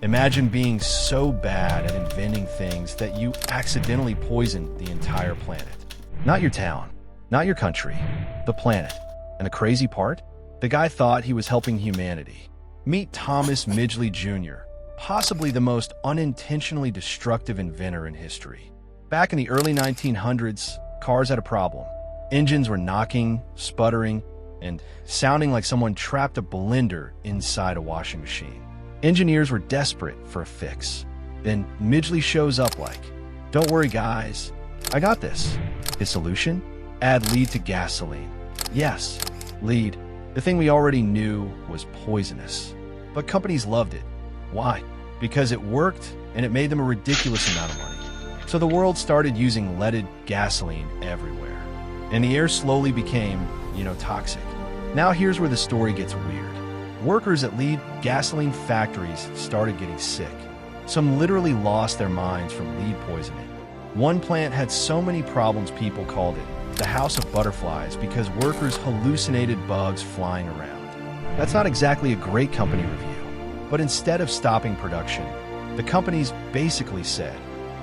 Imagine being so bad at inventing things that you accidentally poison the entire planet. Not your town, not your country, the planet. And the crazy part? The guy thought he was helping humanity. Meet Thomas Midgley Jr., possibly the most unintentionally destructive inventor in history. Back in the early 1900s, cars had a problem. Engines were knocking, sputtering, and sounding like someone trapped a blender inside a washing machine. Engineers were desperate for a fix. Then Midgley shows up like, "Don't worry, guys. I got this." His solution? Add lead to gasoline. Yes, lead. The thing we already knew was poisonous. But companies loved it. Why? Because it worked and it made them a ridiculous amount of money. So the world started using leaded gasoline everywhere. And the air slowly became, toxic. Now here's where the story gets weird. Workers at lead gasoline factories started getting sick. Some literally lost their minds from lead poisoning. One plant had so many problems people called it the House of Butterflies because workers hallucinated bugs flying around. That's not exactly a great company review. But instead of stopping production, the companies basically said,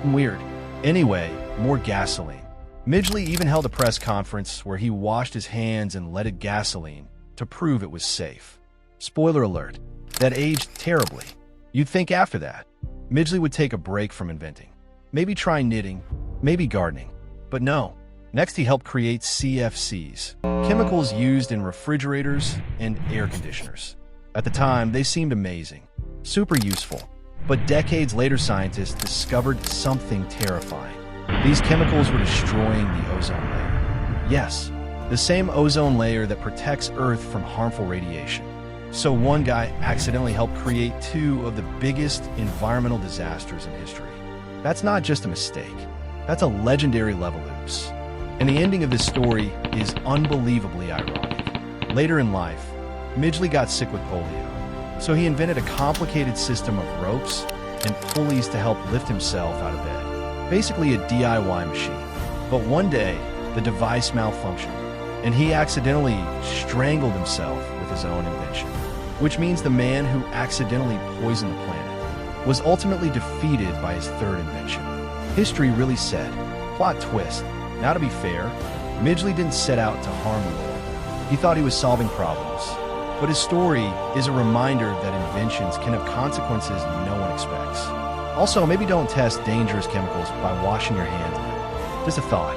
"Weird. Anyway, more gasoline." Midgley even held a press conference where he washed his hands in leaded gasoline to prove it was safe. Spoiler alert, that aged terribly. You'd think after that, Midgley would take a break from inventing. Maybe try knitting, maybe gardening. But no. Next, he helped create CFCs, chemicals used in refrigerators and air conditioners. At the time, they seemed amazing, super useful. But decades later, scientists discovered something terrifying. These chemicals were destroying the ozone layer. Yes, the same ozone layer that protects Earth from harmful radiation. So one guy accidentally helped create two of the biggest environmental disasters in history. That's not just a mistake. That's a legendary level oops. And the ending of this story is unbelievably ironic. Later in life, Midgley got sick with polio, so he invented a complicated system of ropes and pulleys to help lift himself out of bed. Basically a DIY machine. But one day, the device malfunctioned, and he accidentally strangled himself with his own invention. Which means the man who accidentally poisoned the planet was ultimately defeated by his third invention. History really said, plot twist. Now to be fair, Midgley didn't set out to harm the world. He thought he was solving problems. But his story is a reminder that inventions can have consequences no one expects. Also, maybe don't test dangerous chemicals by washing your hands in them. Just a thought.